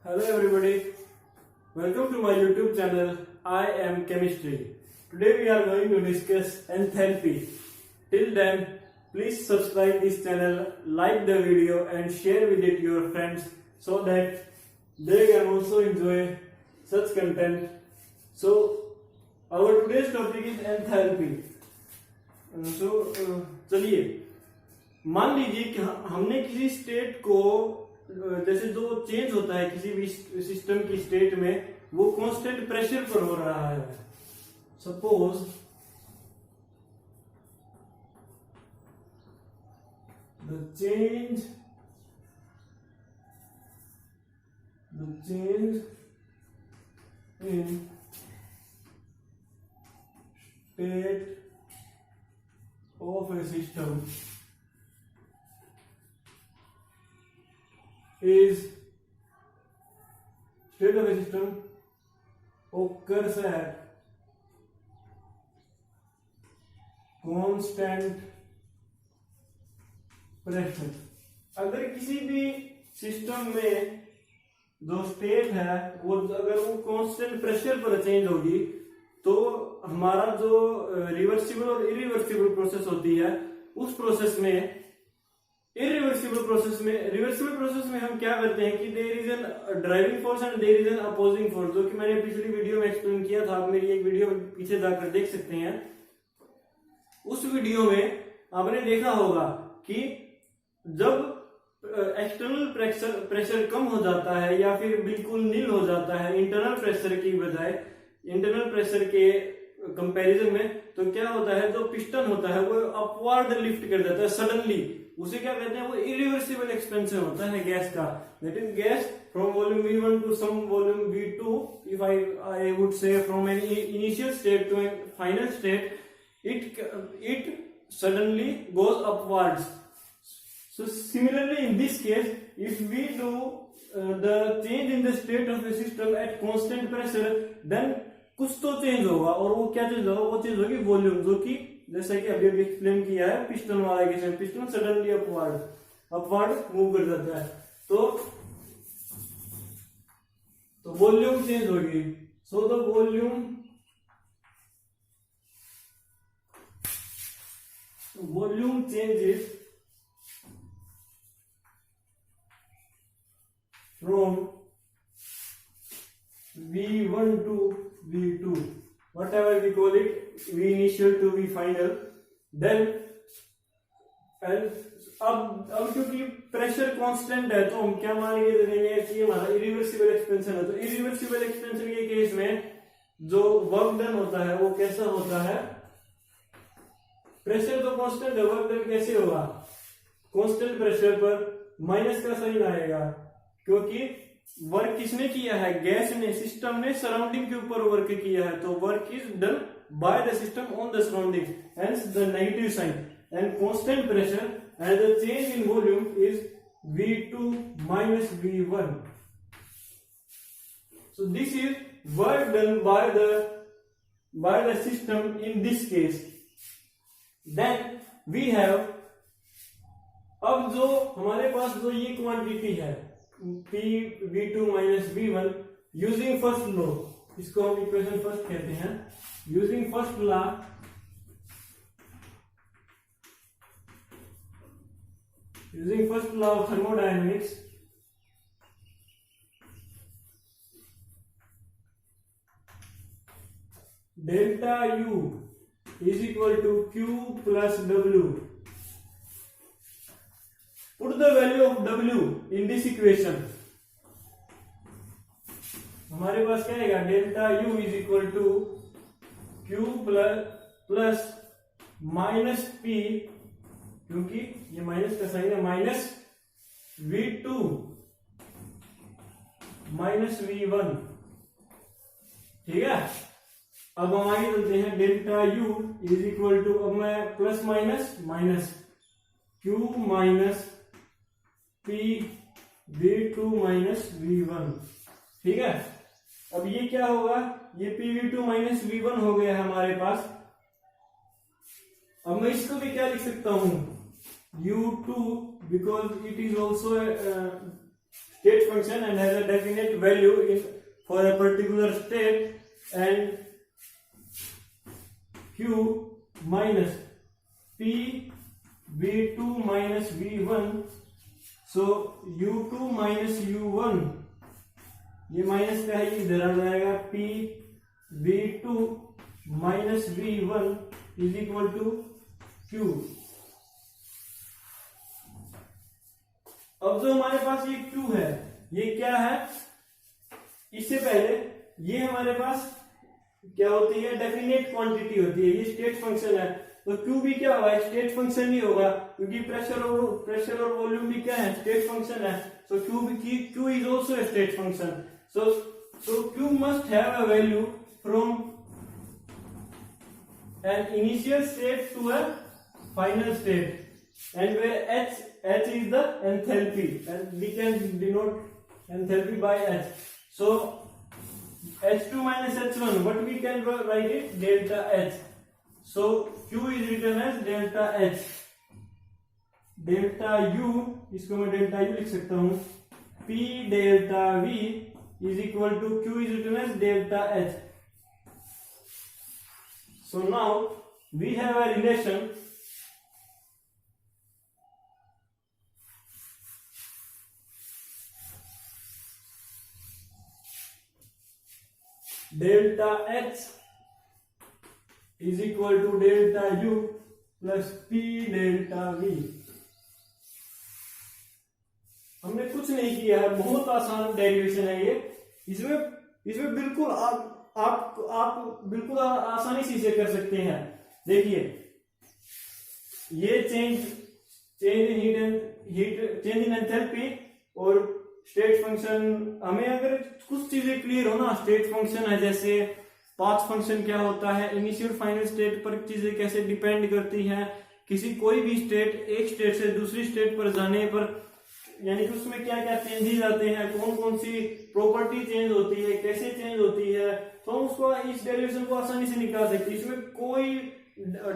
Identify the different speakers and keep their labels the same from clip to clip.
Speaker 1: Hello everybody, welcome to my YouTube channel. I am Chemistry. Today we are going to discuss enthalpy. Till then, please subscribe this channel, like the video and share with it your friends so that they can also enjoy such content. So our today's topic is enthalpy. चलिए मान लीजिए कि हमने किसी state को जैसे जो change होता है किसी भी सिस्टम की स्टेट में वो कांस्टेंट प्रेशर पर हो रहा है. Suppose the change in state of a system occurs at constant pressure. अगर किसी भी सिस्टम में जो स्टेट है वो अगर वो कांस्टेंट प्रेशर पर चेंज होगी तो हमारा जो रिवर्सिबल और इरिवर्सिबल प्रोसेस होती है उस प्रोसेस में रिवर्सिबल प्रोसेस में हम क्या करते हैं कि there is an driving force and there is an opposing force, जो कि मैंने पिछली वीडियो में एक्सप्लेन किया था. आप मेरी एक वीडियो पीछे जाकर देख सकते हैं. उस वीडियो में आपने देखा होगा कि जब एक्सटर्नल प्रेशर कम हो जाता है या फिर बिल्कुल नील हो जाता है इंटरनल प्रेशर की बजाय इंटरनल प्रेशर के कंपैरिजन में, तो क्या होता है जो पिस्टन होता है वो अपवर्ड लिफ्ट कर देता है सडनली. उसे क्या कहते हैं, वो इरिवर्सिबल एक्सपेंशन होता है गैस का. That is gas from volume V1 to some volume V2. If I would say from an initial state to an final state it suddenly goes upwards. So similarly in this case, if we do the change in the state of a system at constant pressure, then कुछ तो change होगा और वो क्या change होगा, वो change होगी volume, जो कि जैसा कि अभी अभी एक्सप्लेन किया है पिस्टन वाला case. Piston suddenly upward move कर जाता है तो वॉल्यूम चेंज होगी. So the volume changes from V1 to V2, whatever we call it, V initial to V final. Then अब क्योंकि प्रेशर कांस्टेंट है तो हम क्या मान के चलेंगे कि हमारा इरिवर्सिबल एक्सपेंशन है. तो इरिवर्सिबल एक्सपेंशन के केस में जो वर्क डन होता है वो कैसा होता है, प्रेशर तो कांस्टेंट है, वर्क डन कैसे होगा, कांस्टेंट प्रेशर पर माइनस का साइन आएगा क्योंकि वर्क किसने किया है, गैस ने, सिस्टम ने सराउंडिंग के ऊपर वर्क किया है. तो work is done by the system on the surrounding, hence the negative sign. And constant pressure and the change in volume is V2 minus V1. So this is work done by the system in this case. Then we have, अब जो हमारे पास जो ये quantity है V2 minus V1, using first law, इसको हम equation first कहते हैं. Using first law, of thermodynamics, delta U is equal to Q plus W. Put the value of W in this equation. हमारे पास क्या आएगा, delta U is equal to Q plus minus P, क्योंकि ये minus का sign है, minus V2 minus V1. ठीक है. अब हम आगे चलते हैं. Delta U is equal to, अब मैं plus minus minus Q minus P V2 minus V1. ठीक है. अब ये क्या होगा, ये PV2 माइनस V1 हो गया है हमारे पास. अब मैं इसको भी क्या लिख सकता हूं, U2, because it is also state function and has a definite value for a particular state, and Q minus P V2 minus V1, so U2 minus U1, ये माइनस का है, ये इधर आ जाएगा, P V2 minus V1 is equal to Q। अब जो हमारे पास ये Q है, ये क्या है, इससे पहले ये हमारे पास क्या होती है, डेफिनेट क्वांटिटी होती है, ये स्टेट फंक्शन है, तो Q भी क्या होगा, स्टेट फंक्शन ही होगा, क्योंकि प्रेशर और वॉल्यूम भी क्या है, स्टेट फंक्शन है, so Q is also a state function, so Q must have a value from an initial state to a final state, and where H is the enthalpy, and we can denote enthalpy by H. So H2 minus H1, but we can write it delta H. So Q is written as delta H. Delta U, इसको मैं delta U लिख सकता हूँ, P delta V is equal to Q is written as delta H. So now we have a relation delta H is equal to delta U plus P delta V. हमने कुछ नहीं किया है, बहुत आसान डेरिवेशन है ये, इसमें बिल्कुल आप बिल्कुल आसानी से इसे कर सकते हैं। देखिए, ये चेंज इन एंथैल्पी और स्टेट फंक्शन, हमें अगर कुछ चीजें क्लियर हो ना, स्टेट फंक्शन है, जैसे पाथ फंक्शन क्या होता है, इनिशियल फाइनल स्टेट पर चीजें कैसे डिपेंड करती हैं, किसी कोई भी स्टेट एक स्टेट से दूसरी स्टेट पर जाने पर यानी कि उसमें क्या क्या चेंजेस आते हैं, कौन कौन सी प्रॉपर्टी चेंज होती है, कैसे चेंज होती है, तो हम उसको इस डेरिवेशन को आसानी से निकाल सकते हैं। इसमें कोई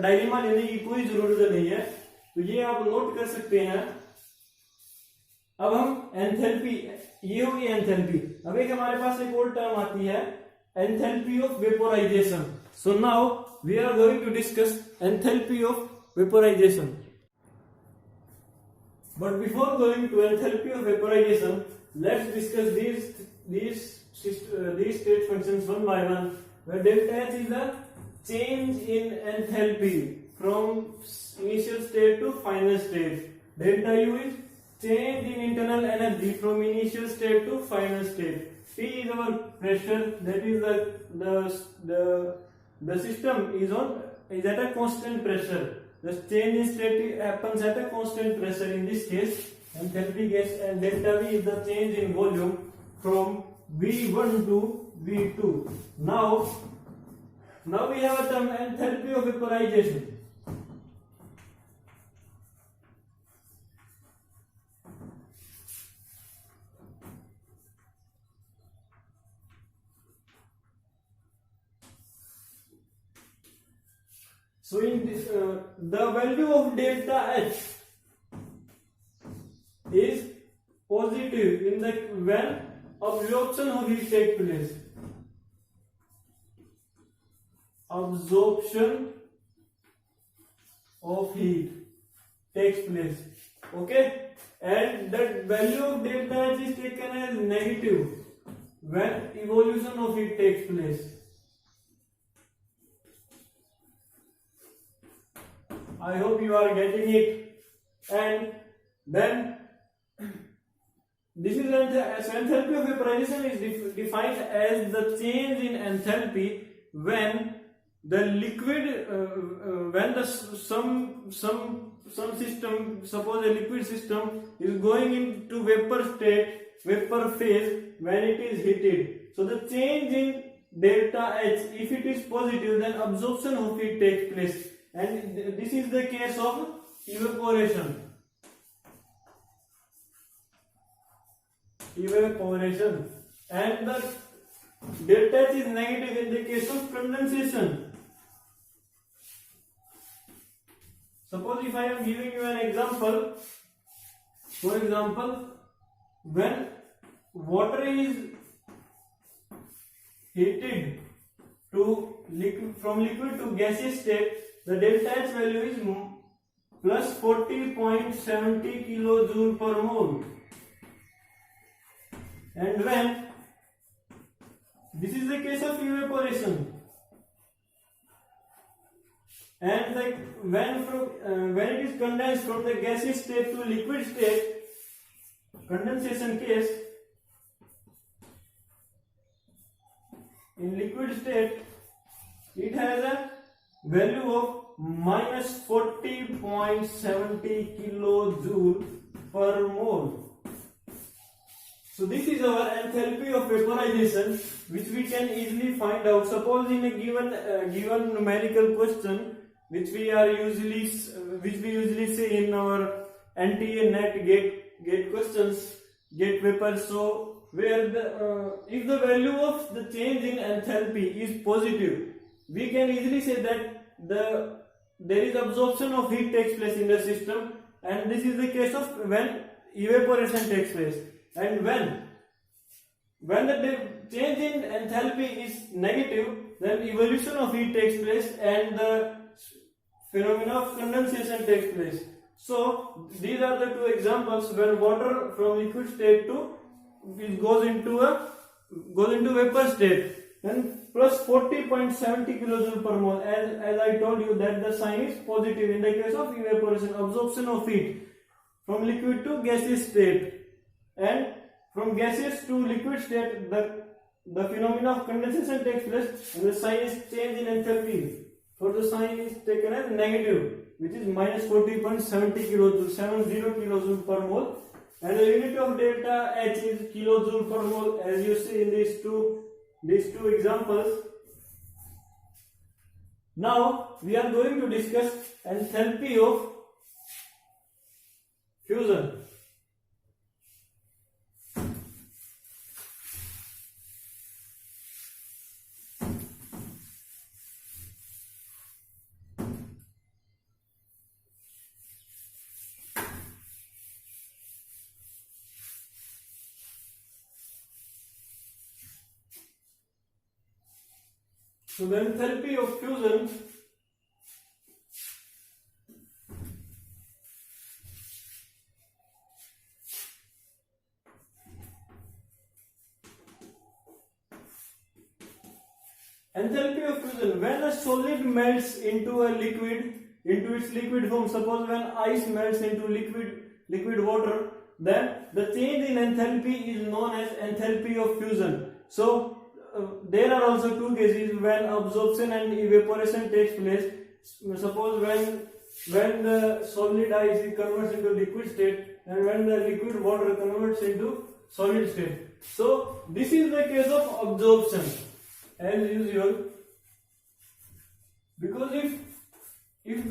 Speaker 1: डायलेमा लेने की कोई जरूरत नहीं है, तो ये आप नोट कर सकते हैं। अब हम एंथैल्पी, ये होगी एंथैल्पी। अब एक हमारे पास एक और टर्म आती है, enthalpy of vaporization. So now we are going to discuss enthalpy of vaporization. But before going to enthalpy of vaporization, let's discuss these state functions one by one. Where delta H is the change in enthalpy from initial state to final state. Delta U is change in internal energy from initial state to final state. P is our pressure, that is the system is at a constant pressure. The change in state happens at a constant pressure. In this case, enthalpy gas, and delta V is the change in volume from V1 to V2. Now we have a term enthalpy of vaporization. So in this, the value of delta H is positive in the when absorption of heat takes place. Absorption of heat takes place. Okay, and that value of delta H is taken as negative when evolution of heat takes place. I hope you are getting it. And then this is enthalpy of vaporization is defined as the change in enthalpy when the liquid when the some system, suppose a liquid system is going into vapor phase when it is heated. So the change in delta H, if it is positive, then absorption of heat takes place. And this is the case of evaporation. And the delta H is negative in the case of condensation. Suppose if I am giving you an example, for example, when water is heated to liquid, from liquid to gaseous state, the delta H value is plus 40.70 kilojoule per mole. And when this is the case of evaporation, and when it is condensed from the gaseous state to liquid state, condensation case, in liquid state it has a value of minus 40.70 kilojoule per mole. So this is our enthalpy of vaporization, which we can easily find out. Suppose in a given numerical question, which we usually say in our NTA NET gate questions, gate papers. So where if the value of the change in enthalpy is positive, we can easily say that there is absorption of heat takes place in the system, and this is the case of when evaporation takes place. And when the change in enthalpy is negative, then evolution of heat takes place and the phenomena of condensation takes place. So these are the two examples when water from liquid state goes into vapor state, and plus 40.70 kilojoule per mole. As I told you that the sign is positive in the case of evaporation, absorption of heat from liquid to gaseous state, and from gaseous to liquid state the phenomena of condensation takes place, and the sign is change in enthalpy. For the sign is taken as negative, which is minus 40.70 kilojoule, 70 kilojoule per mole, and the unit of delta H is kilojoule per mole, as you see in these two examples. Now we are going to discuss enthalpy of fusion. So the enthalpy of fusion when a solid melts into its liquid form. Suppose when ice melts into liquid water, then the change in enthalpy is known as enthalpy of fusion. So there are also two cases when absorption and evaporation takes place. Suppose when the solid ice converts into liquid state, and when the liquid water converts into solid state. So this is the case of absorption as usual, because if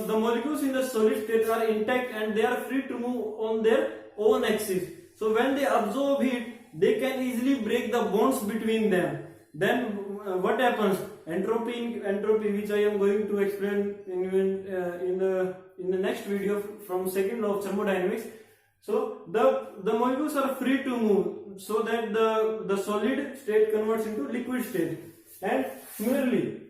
Speaker 1: the molecules in the solid state are intact and they are free to move on their own axis, so when they absorb heat, they can easily break the bonds between them. Then what happens? Entropy, which I am going to explain in the next video from second law of thermodynamics. So the molecules are free to move, so that the solid state converts into liquid state. And similarly,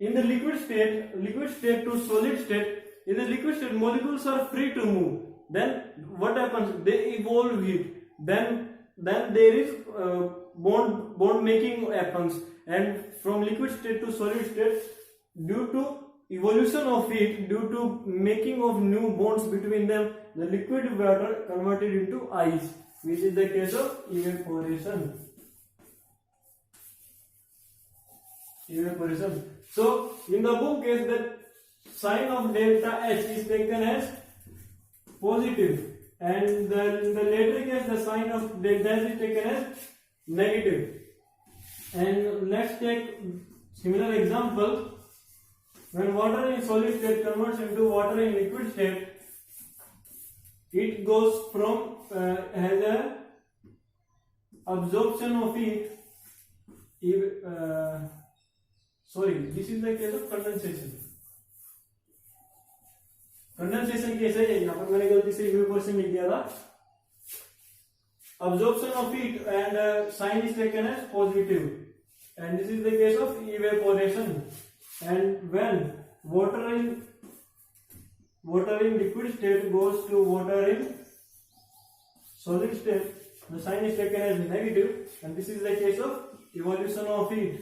Speaker 1: in the liquid state to solid state, in the liquid state molecules are free to move. Then what happens? They evolve heat. Then there is bond making happens, and from liquid state to solid state, due to evolution of heat, due to making of new bonds between them, the liquid water converted into ice, which is the case of evaporation. So in the book case, the sign of delta H is taken as positive, and in the later case the sign of delta H is taken as negative. And let's take similar example. When water in solid state converts into water in liquid state, it goes from has a absorption of heat. This is the case of condensation. Condensation case है, यहाँ पर मैंने गलती से evaporation लिख दिया था. absorption of heat and sign is taken as positive, and this is the case of evaporation. And when water in liquid state goes to water in solid state, the sign is taken as negative, and this is the case of evolution of heat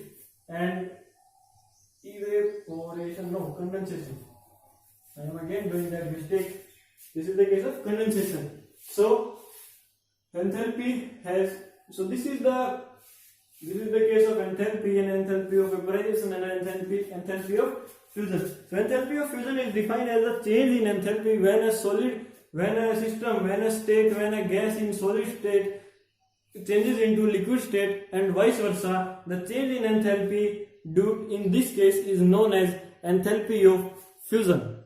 Speaker 1: and evaporation, no, condensation. I am again doing that mistake. This is the case of condensation. So enthalpy has, so this is the case of enthalpy, and enthalpy of vaporization and enthalpy of fusion. So enthalpy of fusion is defined as a change in enthalpy when a gas in solid state changes into liquid state, and vice versa. The change in enthalpy due in this case is known as enthalpy of fusion.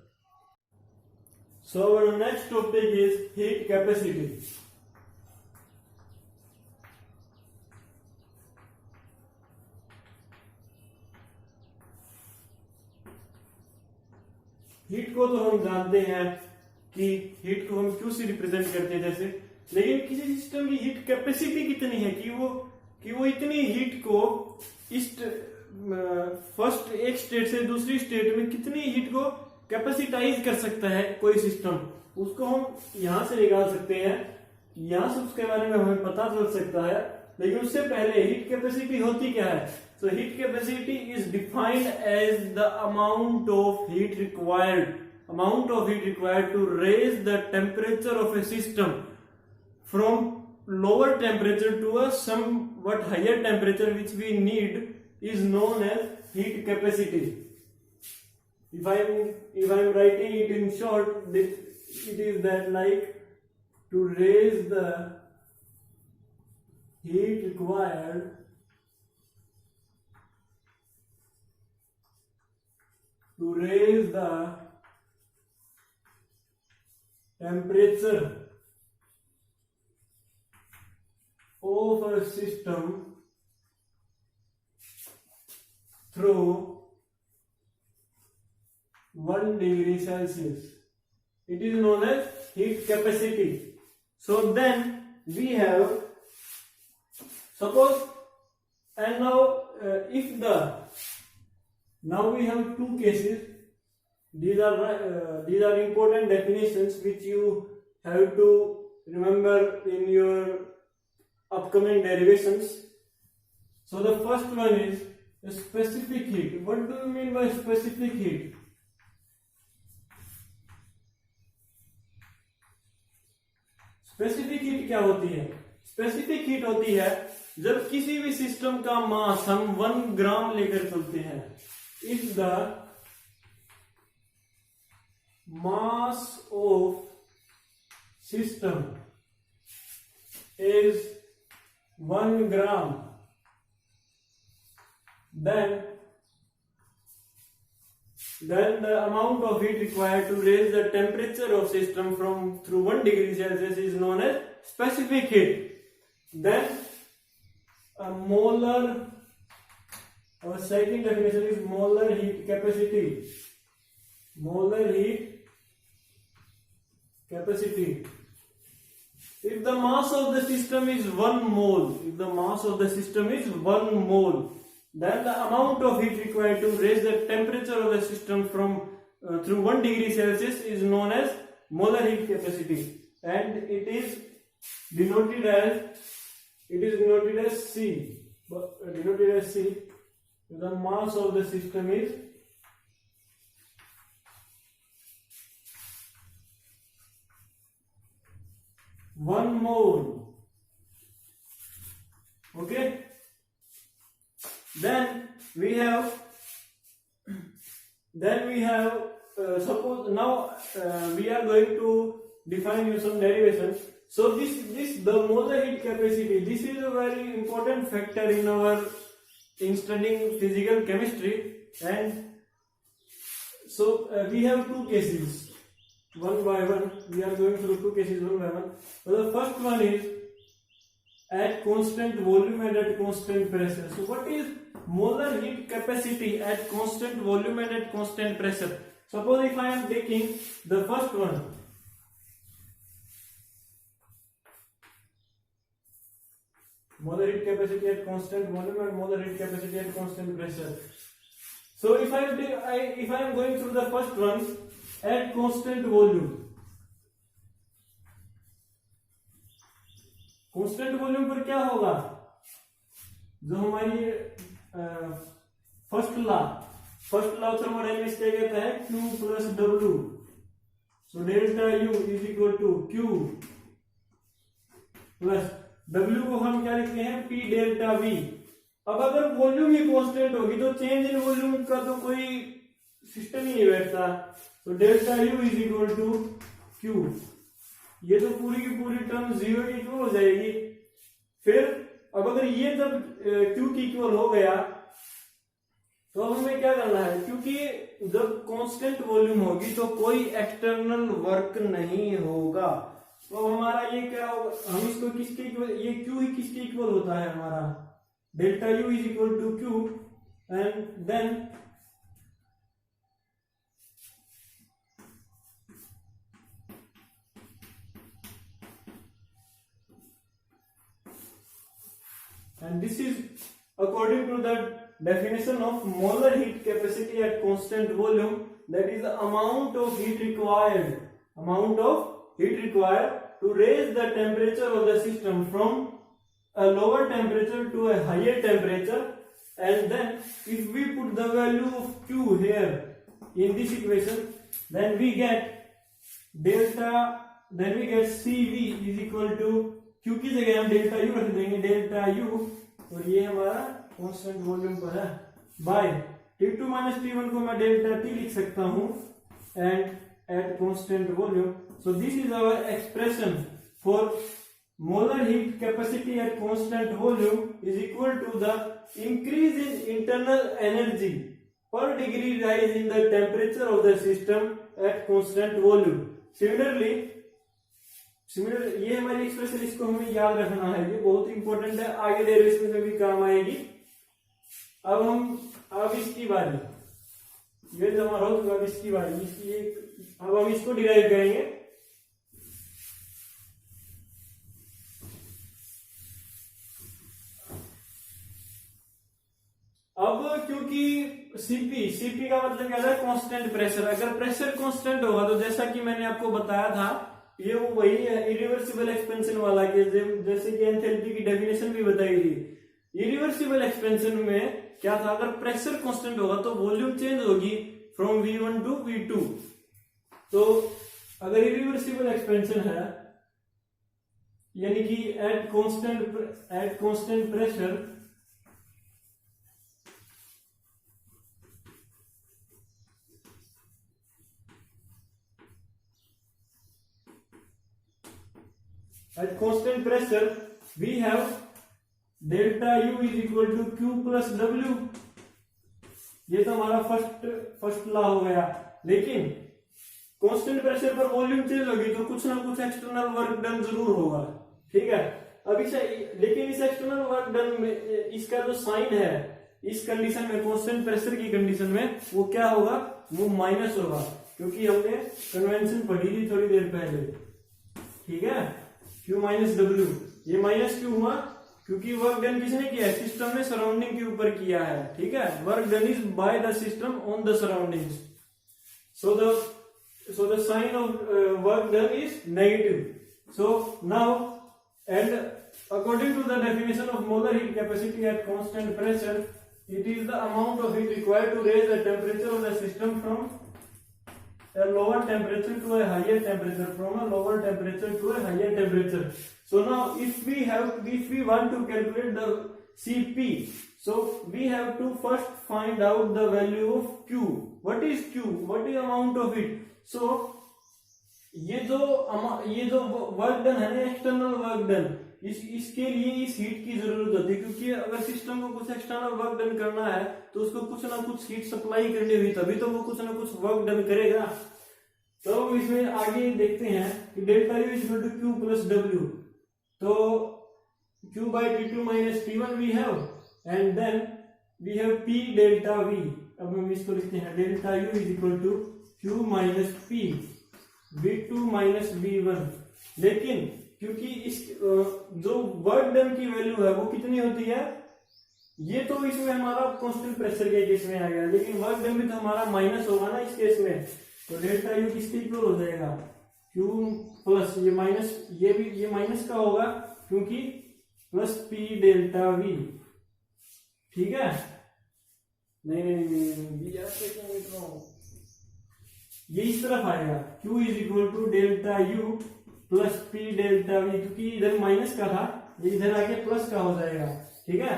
Speaker 1: So our next topic is heat capacity. Heat को तो हम जानते हैं कि heat को हम Q से represent करते हैं जैसे, लेकिन किसी सिस्टम की हीट कैपेसिटी कितनी है कि वो इतनी हीट को इस फर्स्ट एक स्टेट से दूसरी स्टेट में कितनी हीट को कैपेसिटाइज कर सकता है कोई सिस्टम, उसको हम यहां से निकाल सकते हैं, यहां से उसके बारे में हमें पता चल सकता है। लेकिन उससे पहले हीट कैपेसिटी होती क्या है? So heat capacity is defined as the amount of heat required to raise the temperature of a system from lower temperature to a somewhat higher temperature which we need is known as heat capacity. If I am writing it in short, it is that like to raise the heat required to raise the temperature of a system through 1 degree Celsius. It is known as heat capacity. So then we have, suppose, and now now we have two cases. These are important definitions which you have to remember in your upcoming derivations. So the first one is a specific heat. What do you mean by specific heat? Specific heat क्या होती है? Specific heat होती है जब किसी भी system का मास हम 1 ग्राम लेकर चलते हैं। If the mass of system is 1 gram, then the amount of heat required to raise the temperature of system through 1 degree Celsius is known as specific heat. Then our second definition is molar heat capacity. Molar heat capacity. If the mass of the system is 1 mole, then the amount of heat required to raise the temperature of the system through 1 degree Celsius is known as molar heat capacity, and it is denoted as C. The mass of the system is 1 mole. Okay. Then we have suppose now we are going to define you some derivations. So the molar heat capacity, this is a very important factor in studying physical chemistry, and so we have two cases, one by one. We are going through two cases one by one. So the first one is at constant volume and at constant pressure. So what is molar heat capacity at constant volume and at constant pressure? Suppose if I am taking the first one, molar heat capacity at constant volume and molar heat capacity at constant pressure. So if I am going through the first one at constant volume, constant volume पर क्या होगा, जो हमारी first law thermodynamics क्या कहता है, Q plus W, so delta U is equal to Q plus W को हम क्या लिखते हैं, P डेल्टा V। अब अगर वॉल्यूम ही कांस्टेंट होगी तो चेंज इन वॉल्यूम का तो कोई सिस्टम ही नहीं बैठता, तो delta U is equal to Q, ये तो पूरी की पूरी टर्म 0 की इक्वल हो जाएगी। फिर अब अगर ये जब Q की इक्वल हो गया तो अब हमें क्या करना है, क्योंकि जब कांस्टेंट वॉल्यूम होगी तो कोई एक्सटर्नल वर्क नहीं होगा, तो हमारा ये क्या होगा, हम इसको किसके इक्वल, ये Q ही किसके इक्वल होता है, हमारा delta U is equal to Q, and then and this is according to the definition of molar heat capacity at constant volume, that is the amount of heat required to raise the temperature of the system from a lower temperature to a higher temperature, and then if we put the value of Q here in this equation, then we get CV is equal to Q की जगह हम delta U रख देंगे, delta U, और ये हमारा constant volume पर है, बाय T2 माइनस T1 को मैं डेल्टा T लिख सकता हूं, and at constant volume, so this is our expression for molar heat capacity at constant volume is equal to the increase in internal energy per degree rise in the temperature of the system at constant volume. Similarly ये हमारी expression, इसको हमें याद रखना है, ये बहुत important है, आगे डेरिवेशन में भी काम आएगी। अब इसकी बारी, ये जो हमारा हो चुका, इसकी बारी, अब हम इसको डिराइव करेंगे। अब क्योंकि सीपी का मतलब क्या है, कांस्टेंट प्रेशर, अगर प्रेशर कांस्टेंट होगा तो जैसा कि मैंने आपको बताया था, ये वो वही है इरिवर्सिबल एक्सपेंशन वाला केस, जैसे कि एंथैल्पी की डेफिनेशन भी बताई थी। इरिवर्सिबल एक्सपेंशन में क्या था, अगर प्रेशर कांस्टेंट होगा तो वॉल्यूम चेंज होगी फ्रॉम V1 टू V2, तो अगर इरिवर्सिबल एक्सपेंशन है, यानी कि eight constant pressure at constant pressure we have delta U is equal to Q plus W, ये तो हमारा फर्स्ट लॉ हो गया। लेकिन कांस्टेंट प्रेशर पर वॉल्यूम चेंज होगी तो कुछ ना कुछ एक्सटर्नल वर्क डन जरूर होगा, ठीक है। अब लेकिन इस एक्सटर्नल वर्क डन में इसका जो साइन है, इस कंडीशन में, कांस्टेंट प्रेशर की कंडीशन में, वो क्या होगा, वो माइनस होगा, क्योंकि हमने कन्वेंशन पढ़ी थी थोड़ी देर पहले, ठीक है। Q माइनस W, ये माइनस क्यों हुआ, क्योंकि वर्क डन किसने किया है, सिस्टम ने सराउंडिंग के ऊपर किया है, ठीक है। Work done is by the system on the surroundings, so the sign of work done is negative. So now and according to the definition of molar heat capacity at constant pressure, it is the amount of heat required to raise the temperature of the system from a lower temperature to a higher temperature, from a lower temperature to a higher temperature. So now if we want to calculate the Cp, so we have to first find out the value of Q. What is Q? What is amount of it? So ये जो work done है ना, external work done, इसके लिए इस heat की जरूरत होती है, क्योंकि अगर सिस्टम को कुछ एक्सटर्नल वर्क डन करना है तो उसको कुछ ना कुछ हीट सप्लाई करनी हुई, तभी तो वो कुछ ना कुछ वर्क डन करेगा। तो इसमें आगे देखते हैं कि delta U is equal to Q plus W, तो Q by T2 minus T1 we have, and then we have P delta V। अब हम इसको लिखते हैं, delta U is equal to Q minus P V2 minus V1। लेकिन क्योंकि इस जो वर्क डन की वैल्यू है वो कितनी होती है, ये तो इसमें हमारा कांस्टेंट प्रेशर के केस में आ गया, लेकिन वर्क डन भी तो हमारा माइनस होगा ना इस केस में, तो डेल्टा यू किसके इक्वल हो जाएगा, क्यू प्लस ये माइनस, ये भी ये माइनस का होगा क्योंकि प्लस पी डेल्टा वी, ठीक है। नहीं नहीं नहीं ये इस तरफ आएगा, Q is equal to delta U plus P delta V, क्योंकि इधर माइनस का था, ये इधर आके प्लस का हो जाएगा, ठीक है।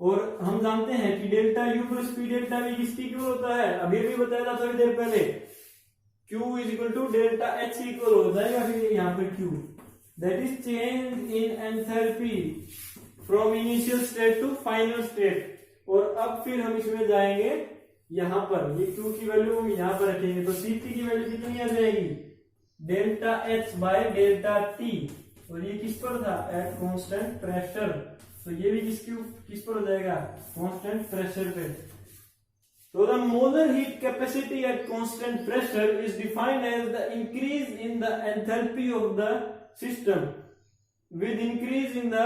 Speaker 1: और हम जानते हैं कि delta U plus P delta we किसकी इक्वल होता है, अभी भी बताया था थोड़ी देर पहले, Q is equal to delta H equal हो जाएगा फिर यहाँ पे Q, that is change in enthalpy from initial state to final state. और अब फिर हम इसमें जाएंगे यहाँ पर, ये Q की वैल्यू हम यहाँ पर रखेंगे, तो Cp की वैल्यू कितनी आ जाएगी, delta H by delta T, और ये किस पर था, एट कांस्टेंट प्रेशर, तो ये भी किस पर हो जाएगा, कांस्टेंट प्रेशर पे। So the molar heat capacity at constant pressure is defined as the increase in the enthalpy of the system with increase in the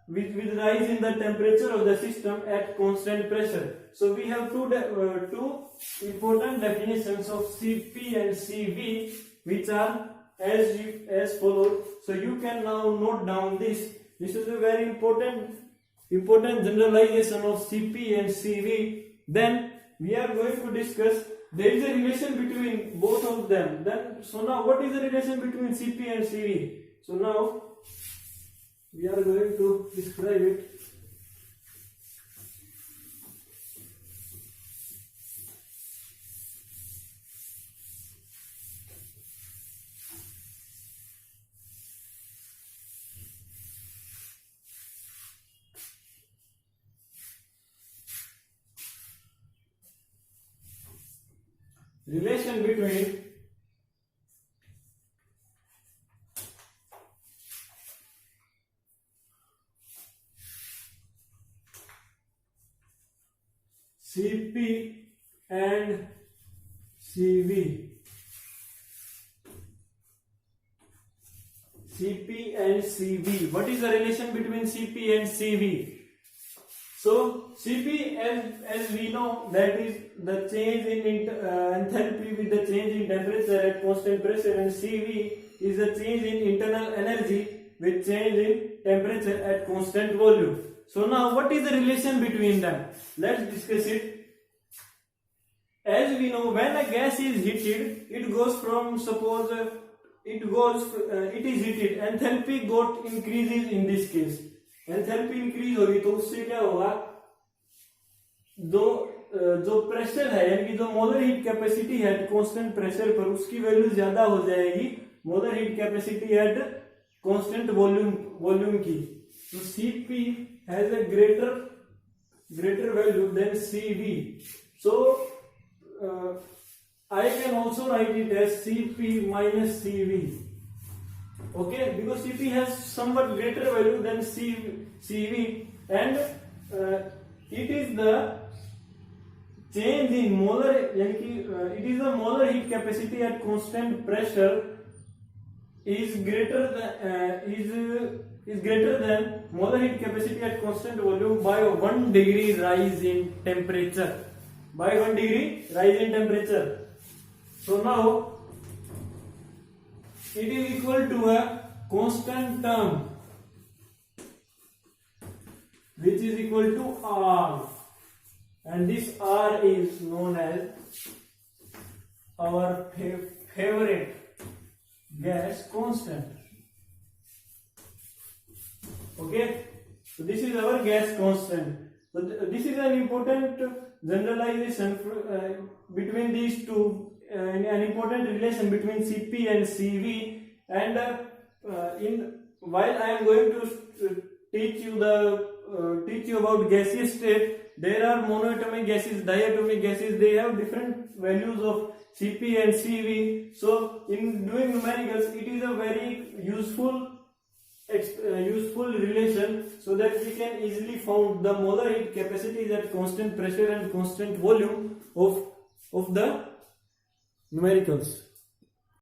Speaker 1: with rise in the temperature of the system at constant pressure. So we have two important definitions of Cp and Cv, which are as follows. So you can now note down this. This is a very important generalization of Cp and Cv. Then we are going to discuss, there is a relation between both of them. Then, so now what is the relation between Cp and Cv? So now we are going to describe it. Relation between Cp and Cv. Cp and Cv. What is the relation between Cp and Cv? So Cp, as we know, that is the change in enthalpy with the change in temperature at constant pressure, and Cv is the change in internal energy with change in temperature at constant volume. So now what is the relation between them? Let's discuss it. As we know, when a gas is heated, it goes from, suppose it is heated, enthalpy got increases in this case. Enthalpy increase होगी तो उससे क्या होगा, जो pressure है यानी कि जो मोलर हीट कैपेसिटी है कांस्टेंट प्रेशर पर, उसकी वैल्यू ज्यादा हो जाएगी molar heat capacity at constant volume की। तो Cp has a greater value than Cv, सो I can also write it as Cp minus Cv. Okay, because Cp has somewhat greater value than Cv, and it is the change in molar, यानी कि it is the molar heat capacity at constant pressure is greater than molar heat capacity at constant volume by 1 degree rise in temperature. By 1 degree rise in temperature. So now it is equal to a constant term which is equal to R, and this R is known as our favorite gas constant. Okay, so this is our gas constant. So this is an important generalization between these two, an important relation between Cp and Cv, and while I am going to teach you about gaseous state, there are monoatomic gases, diatomic gases, they have different values of Cp and Cv. So in doing numericals, it is a very useful relation, so that we can easily find the molar heat capacities at constant pressure and constant volume of the numericals.